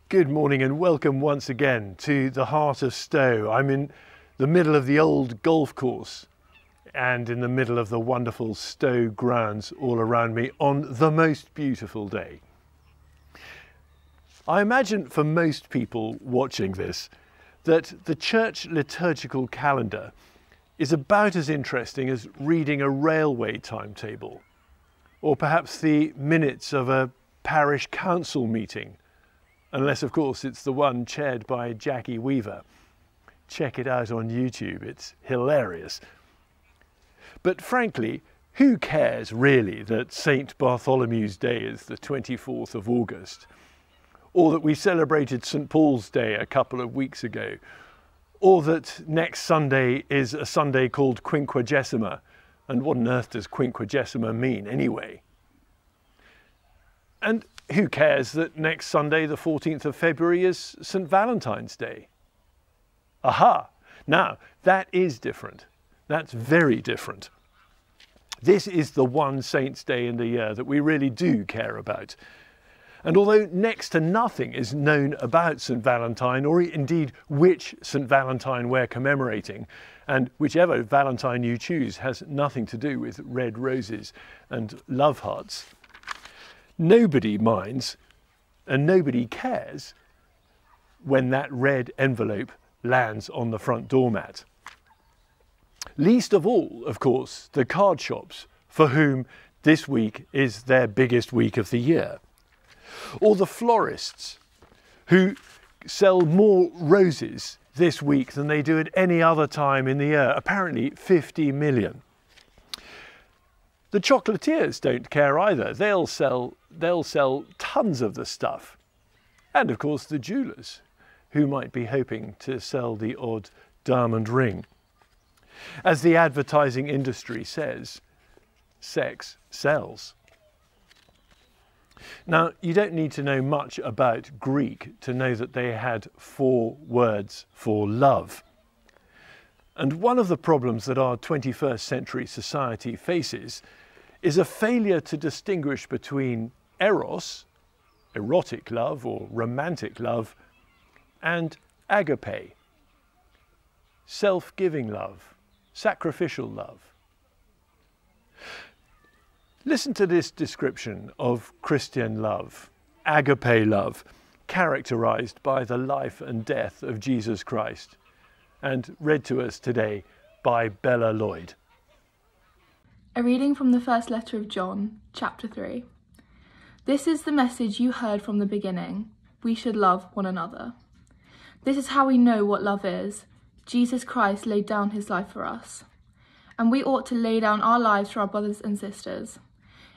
Good morning and welcome once again to the heart of Stowe. I'm in the middle of the old golf course and in the middle of the wonderful Stowe Grounds all around me on the most beautiful day. I imagine for most people watching this that the church liturgical calendar is about as interesting as reading a railway timetable, or perhaps the minutes of a parish council meeting. Unless, of course, it's the one chaired by Jackie Weaver. Check it out on YouTube, it's hilarious. But frankly, who cares really that St. Bartholomew's Day is the 24th of August? Or that we celebrated St. Paul's Day a couple of weeks ago? Or that next Sunday is a Sunday called Quinquagesima? And what on earth does Quinquagesima mean anyway? And who cares that next Sunday, the 14th of February, is St. Valentine's Day? Aha! Now, that is different. That's very different. This is the one saint's day in the year that we really do care about. And although next to nothing is known about St. Valentine, or indeed which St. Valentine we're commemorating, and whichever Valentine you choose has nothing to do with red roses and love hearts, nobody minds and nobody cares when that red envelope lands on the front doormat. Least of all, of course, the card shops, for whom this week is their biggest week of the year. Or the florists, who sell more roses this week than they do at any other time in the year, apparently 50 million. The chocolatiers don't care either. They'll sell tons of the stuff. And of course the jewellers, who might be hoping to sell the odd diamond ring. As the advertising industry says, sex sells. Now, you don't need to know much about Greek to know that they had 4 words for love. And one of the problems that our 21st century society faces is a failure to distinguish between eros, erotic love or romantic love, and agape, self-giving love, sacrificial love. Listen to this description of Christian love, agape love, characterized by the life and death of Jesus Christ, and read to us today by Bella Lloyd. A reading from the first letter of John, chapter 3. This is the message you heard from the beginning. We should love one another. This is how we know what love is. Jesus Christ laid down his life for us. And we ought to lay down our lives for our brothers and sisters.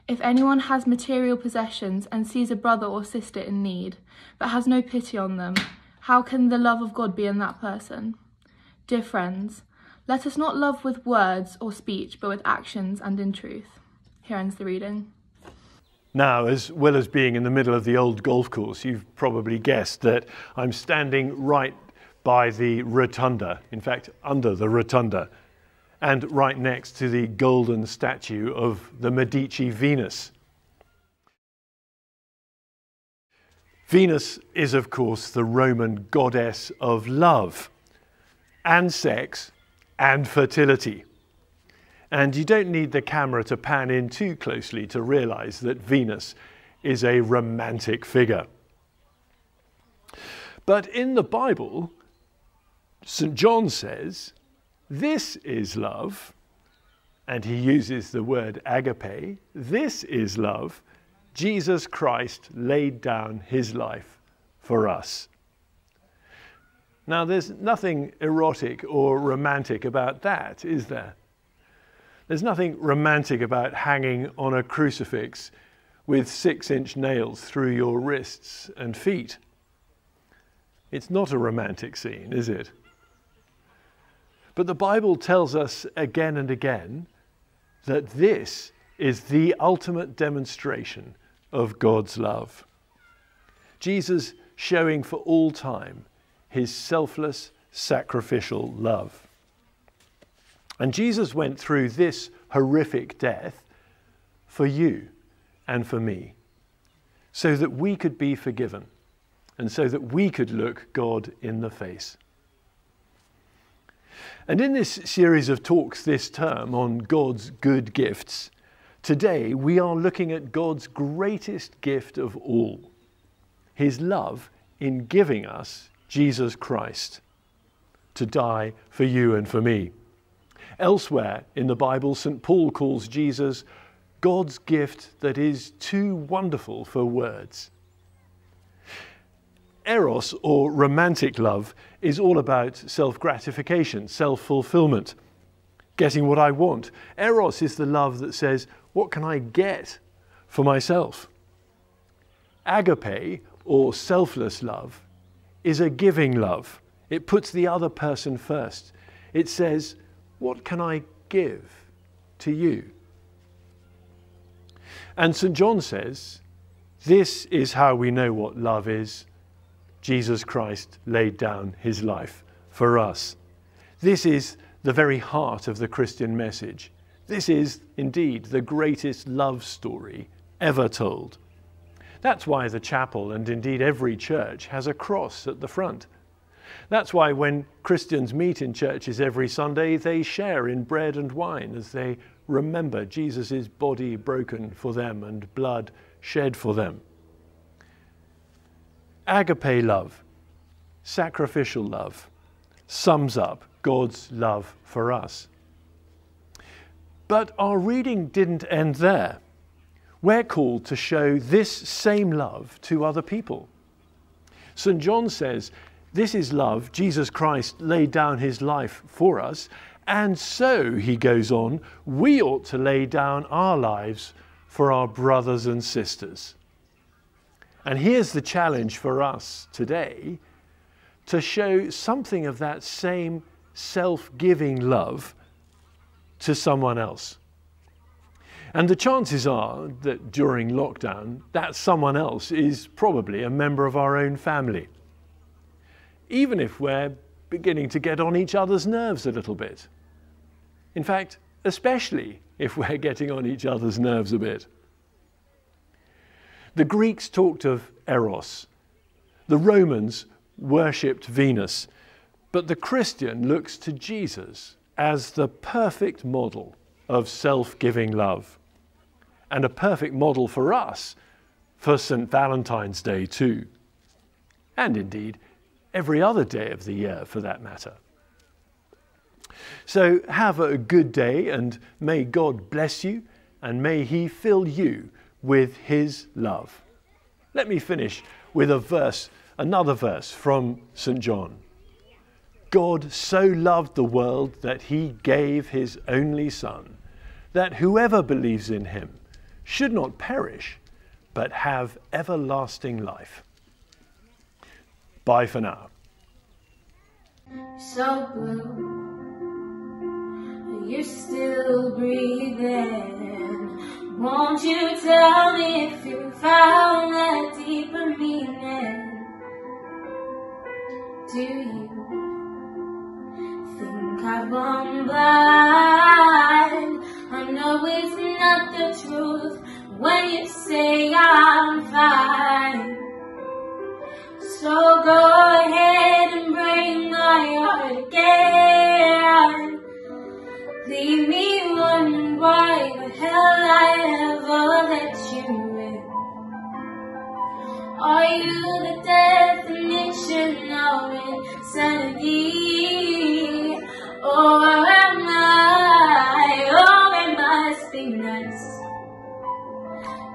If anyone has material possessions and sees a brother or sister in need, but has no pity on them, how can the love of God be in that person? Dear friends, let us not love with words or speech, but with actions and in truth. Here ends the reading. Now, as well as being in the middle of the old golf course, you've probably guessed that I'm standing right by the Rotunda, in fact, under the Rotunda, and right next to the golden statue of the Medici Venus. Venus is, of course, the Roman goddess of love and sex and fertility. And you don't need the camera to pan in too closely to realize that Venus is a romantic figure. But in the Bible, St. John says, this is love, and he uses the word agape. This is love. Jesus Christ laid down his life for us. Now, there's nothing erotic or romantic about that, is there? There's nothing romantic about hanging on a crucifix with 6-inch nails through your wrists and feet. It's not a romantic scene, is it? But the Bible tells us again and again that this is the ultimate demonstration of God's love. Jesus showing for all time his selfless, sacrificial love. And Jesus went through this horrific death for you and for me, so that we could be forgiven and so that we could look God in the face. And in this series of talks this term on God's good gifts, today we are looking at God's greatest gift of all, his love in giving us Jesus Christ to die for you and for me. Elsewhere in the Bible, St. Paul calls Jesus God's gift that is too wonderful for words. Eros, or romantic love, is all about self-gratification, self-fulfillment, getting what I want. Eros is the love that says, what can I get for myself? Agape, or selfless love, is a giving love. It puts the other person first. It says, what can I give to you? And St. John says, this is how we know what love is. Jesus Christ laid down his life for us. This is the very heart of the Christian message. This is indeed the greatest love story ever told. That's why the chapel, and indeed every church, has a cross at the front. That's why when Christians meet in churches every Sunday, they share in bread and wine as they remember Jesus' body broken for them and blood shed for them. Agape love, sacrificial love, sums up God's love for us. But our reading didn't end there. We're called to show this same love to other people. St. John says, this is love. Jesus Christ laid down his life for us. And so, he goes on, we ought to lay down our lives for our brothers and sisters. And here's the challenge for us today, to show something of that same self-giving love to someone else. And the chances are that during lockdown, that someone else is probably a member of our own family. Even if we're beginning to get on each other's nerves a little bit. In fact, especially if we're getting on each other's nerves a bit. The Greeks talked of Eros. The Romans worshipped Venus. But the Christian looks to Jesus as the perfect model of self-giving love. And a perfect model for us for St. Valentine's Day too. And indeed, every other day of the year for that matter. So have a good day, and may God bless you, and may he fill you with his love. Let me finish with another verse from St. John. God so loved the world that he gave his only Son, that whoever believes in him should not perish, but have everlasting life. Bye for now. So blue, are you still breathing? Won't you tell me if you found that deeper meaning? Do you think I've gone blind? I know it's not the truth when you say I'm fine. So go ahead and break my heart again. Leave me wondering why the hell I ever let you in. Are you the definition of insanity? Or am I be nice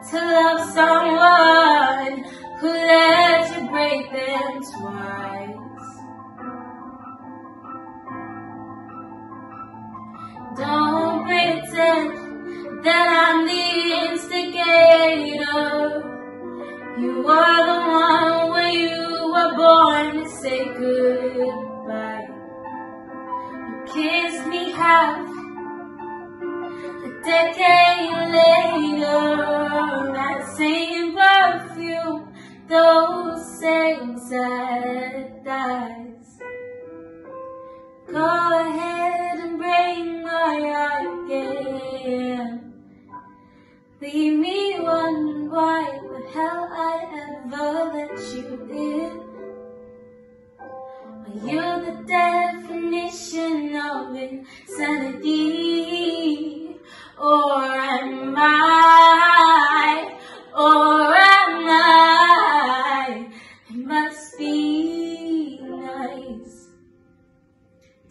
to love someone who lets you break them twice? Don't pretend that I'm the instigator. You are the one when you were born to say goodbye. You kissed me half a decade later, that same perfume, those same sad eyes. Go ahead and break my heart again. Leave me wondering why the hell I ever let you in. the definition of insanity? Or am I? It must be nice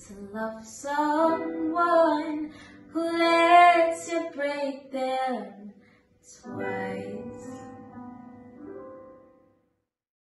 to love someone who lets you break them twice.